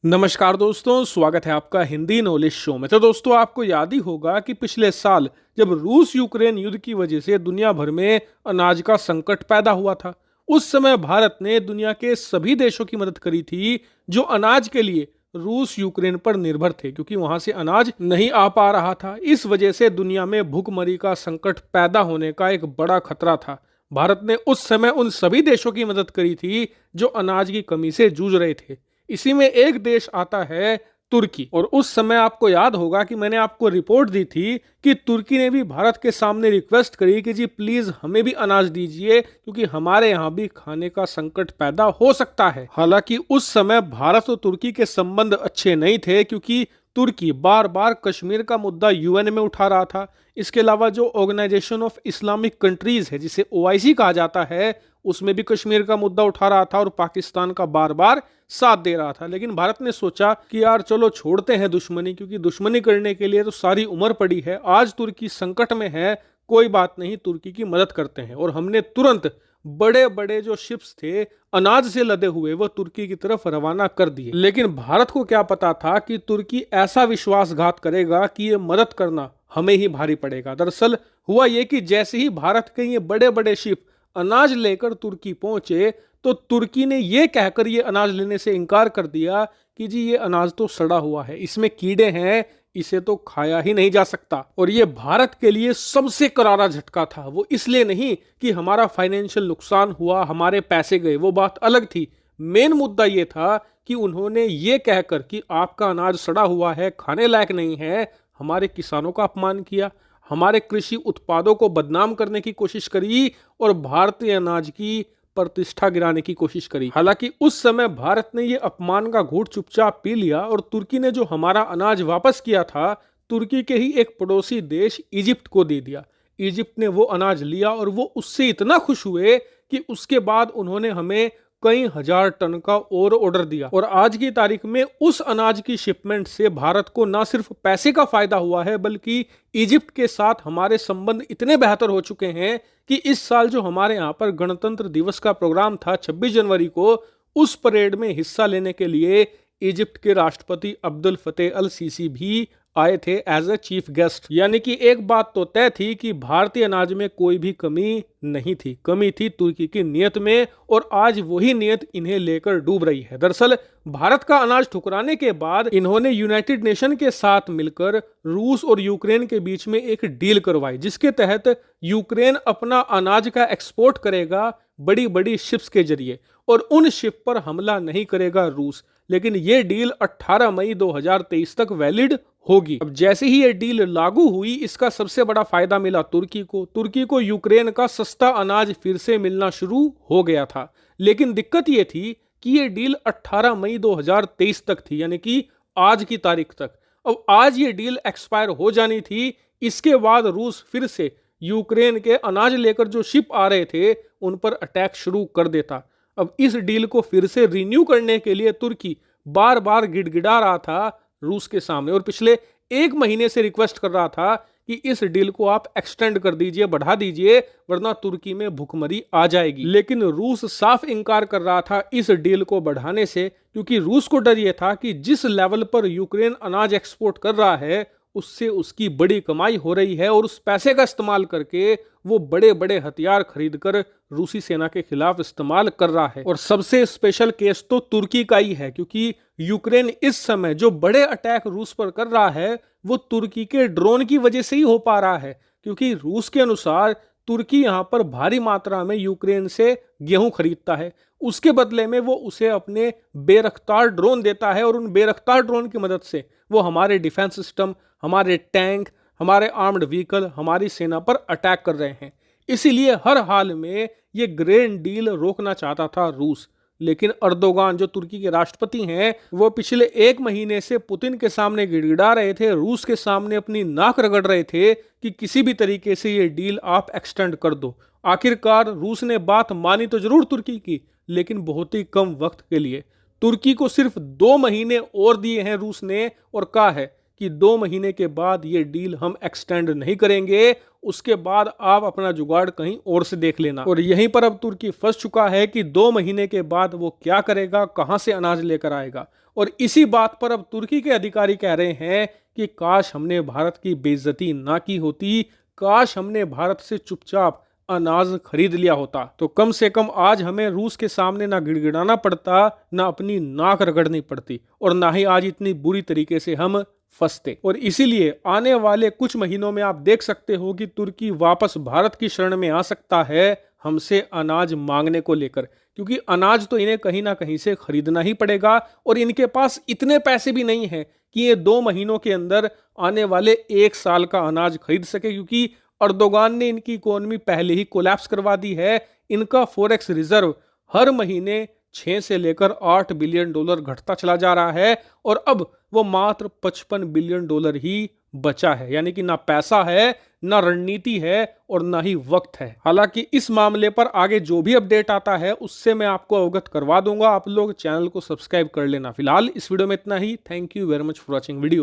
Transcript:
नमस्कार दोस्तों, स्वागत है आपका हिंदी नॉलेज शो में। तो दोस्तों, आपको याद ही होगा कि पिछले साल जब रूस यूक्रेन युद्ध की वजह से दुनिया भर में अनाज का संकट पैदा हुआ था, उस समय भारत ने दुनिया के सभी देशों की मदद करी थी जो अनाज के लिए रूस यूक्रेन पर निर्भर थे, क्योंकि वहां से अनाज नहीं आ पा रहा था। इस वजह से दुनिया में भूखमरी का संकट पैदा होने का एक बड़ा खतरा था। भारत ने उस समय उन सभी देशों की मदद करी थी जो अनाज की कमी से जूझ रहे थे। इसी में एक देश आता है तुर्की। और उस समय आपको याद होगा कि मैंने आपको रिपोर्ट दी थी कि तुर्की ने भी भारत के सामने रिक्वेस्ट करी कि जी प्लीज हमें भी अनाज दीजिए, क्योंकि हमारे यहाँ भी खाने का संकट पैदा हो सकता है। हालांकि उस समय भारत और तुर्की के संबंध अच्छे नहीं थे, क्योंकि तुर्की बार बार कश्मीर का मुद्दा यूएन में उठा रहा था। इसके अलावा जो ऑर्गेनाइजेशन ऑफ इस्लामिक कंट्रीज है, जिसे ओआईसी कहा जाता है, उसमें भी कश्मीर का मुद्दा उठा रहा था और पाकिस्तान का बार बार साथ दे रहा था। लेकिन भारत ने सोचा कि यार चलो छोड़ते हैं दुश्मनी, क्योंकि दुश्मनी करने के लिए तो सारी उम्र पड़ी है। आज तुर्की संकट में है, कोई बात नहीं, तुर्की की मदद करते हैं। और हमने तुरंत बड़े बड़े जो शिप्स थे अनाज से लदे हुए, वो तुर्की की तरफ रवाना कर दिए। लेकिन भारत को क्या पता था कि तुर्की ऐसा विश्वासघात करेगा कि ये मदद करना हमें ही भारी पड़ेगा। दरअसल हुआ ये कि जैसे ही भारत के ये बड़े बड़े शिप अनाज लेकर तुर्की पहुंचे, तो तुर्की ने ये कहकर ये अनाज लेने से इनकार कर दिया कि जी ये अनाज तो सड़ा हुआ है, इसमें कीड़े हैं, इसे तो खाया ही नहीं जा सकता। और ये भारत के लिए सबसे करारा झटका था। वो इसलिए नहीं कि हमारा फाइनेंशियल नुकसान हुआ, हमारे पैसे गए, वो बात अलग थी। मेन मुद्दा ये था कि उन्होंने ये कहकर कि आपका अनाज सड़ा हुआ है, खाने लायक नहीं है, हमारे किसानों का अपमान किया, हमारे कृषि उत्पादों को बदनाम करने की कोशिश करी और भारतीय अनाज की प्रतिष्ठा गिराने की कोशिश करी। हालांकि उस समय भारत ने यह अपमान का घूंट चुपचाप पी लिया और तुर्की ने जो हमारा अनाज वापस किया था, तुर्की के ही एक पड़ोसी देश इजिप्ट को दे दिया। इजिप्ट ने वो अनाज लिया और वो उससे इतना खुश हुए कि उसके बाद उन्होंने हमें कई हजार टन का और ऑर्डर दिया। और आज की तारीख में उस अनाज की शिपमेंट से भारत को न सिर्फ पैसे का फायदा हुआ है, बल्कि इजिप्ट के साथ हमारे संबंध इतने बेहतर हो चुके हैं कि इस साल जो हमारे यहाँ पर गणतंत्र दिवस का प्रोग्राम था 26 जनवरी को, उस परेड में हिस्सा लेने के लिए इजिप्ट के राष्ट्रपति अब्दुल फतेह अल सीसी भी आए थे एज ए चीफ गेस्ट। यानी कि एक बात तो तय थी कि भारतीय अनाज में कोई भी कमी नहीं थी, कमी थी तुर्की की नीयत में, और आज वही नीयत इन्हें लेकर डूब रही है। दरअसल भारत का अनाज ठुकराने के बाद इन्होंने यूनाइटेड नेशन के साथ मिलकर रूस और यूक्रेन के बीच में एक डील करवाई, जिसके तहत यूक्रेन अपना अनाज का एक्सपोर्ट करेगा बड़ी बड़ी शिप्स के जरिए, और उन शिप पर हमला नहीं करेगा रूस। लेकिन ये डील 18 मई 2023 तक वैलिड होगी। अब जैसे ही ये डील लागू हुई, इसका सबसे बड़ा फायदा मिला तुर्की को। तुर्की को यूक्रेन का सस्ता अनाज फिर से मिलना शुरू हो गया था। लेकिन दिक्कत ये थी कि ये डील 18 मई 2023 तक थी, यानी कि आज की तारीख तक। अब आज ये डील एक्सपायर हो जानी थी। इसके बाद रूस फिर से यूक्रेन के अनाज लेकर जो शिप आ रहे थे उन पर अटैक शुरू कर देता। अब इस डील को फिर से रिन्यू करने के लिए तुर्की बार बार गिड़गिड़ा रहा था रूस के सामने, और पिछले एक महीने से रिक्वेस्ट कर रहा था कि इस डील को आप एक्सटेंड कर दीजिए, बढ़ा दीजिए, वरना तुर्की में भुखमरी आ जाएगी। लेकिन रूस साफ इंकार कर रहा था इस डील को बढ़ाने से, क्योंकि रूस को डर यह था कि जिस लेवल पर यूक्रेन अनाज एक्सपोर्ट कर रहा है उससे उसकी बड़ी कमाई हो रही है, और उस पैसे का इस्तेमाल करके वो बड़े बड़े हथियार खरीदकर रूसी सेना के खिलाफ इस्तेमाल कर रहा है। और सबसे स्पेशल केस तो तुर्की का ही है, क्योंकि यूक्रेन इस समय जो बड़े अटैक रूस पर कर रहा है वो तुर्की के ड्रोन की वजह से ही हो पा रहा है। क्योंकि रूस के अनुसार तुर्की यहाँ पर भारी मात्रा में यूक्रेन से गेहूं खरीदता है, उसके बदले में वो उसे अपने बेरफ्तार ड्रोन देता है, और उन बेरफ्तार ड्रोन की मदद से वो हमारे डिफेंस सिस्टम, हमारे टैंक, हमारे आर्म्ड व्हीकल, हमारी सेना पर अटैक कर रहे हैं। इसीलिए हर हाल में ये ग्रेन डील रोकना चाहता था रूस। लेकिन अर्दोगान जो तुर्की के राष्ट्रपति हैं, वो पिछले एक महीने से पुतिन के सामने गिड़गिड़ा रहे थे, रूस के सामने अपनी नाक रगड़ रहे थे कि किसी भी तरीके से ये डील आप एक्सटेंड कर दो। आखिरकार रूस ने बात मानी तो जरूर तुर्की की, लेकिन बहुत ही कम वक्त के लिए। तुर्की को सिर्फ 2 महीने और दिए हैं रूस ने, और कहा है कि 2 महीने के बाद ये डील हम एक्सटेंड नहीं करेंगे, उसके बाद आप अपना जुगाड़ कहीं और से देख लेना। और यहीं पर अब तुर्की फंस चुका है कि 2 महीने के बाद वो क्या करेगा, कहां से अनाज लेकर आएगा। और इसी बात पर अब तुर्की के अधिकारी कह रहे हैं कि काश हमने भारत की बेइज्जती ना की होती, काश हमने भारत से चुपचाप अनाज खरीद लिया होता, तो कम से कम आज हमें रूस के सामने ना गिड़गिड़ाना पड़ता, ना अपनी नाक रगड़नी पड़ती, और ना ही आज इतनी बुरी तरीके से हम फंसते। और इसीलिए आने वाले कुछ महीनों में आप देख सकते हो कि तुर्की वापस भारत की शरण में आ सकता है हमसे अनाज मांगने को लेकर, क्योंकि अनाज तो इन्हें कहीं ना कहीं से खरीदना ही पड़ेगा। और इनके पास इतने पैसे भी नहीं है कि ये 2 महीनों के अंदर आने वाले 1 साल का अनाज खरीद सके, क्योंकि अर्दोगान ने इनकी इकोनॉमी पहले ही कोलैप्स करवा दी है। इनका फॉरेक्स रिजर्व हर महीने 6 से लेकर 8 बिलियन डॉलर घटता चला जा रहा है, और अब वो मात्र 55 बिलियन डॉलर ही बचा है। यानी कि ना पैसा है, ना रणनीति है, और ना ही वक्त है। हालांकि इस मामले पर आगे जो भी अपडेट आता है उससे मैं आपको अवगत करवा दूंगा। आप लोग चैनल को सब्सक्राइब कर लेना। फिलहाल इस वीडियो में इतना ही। Thank you very much for watching video.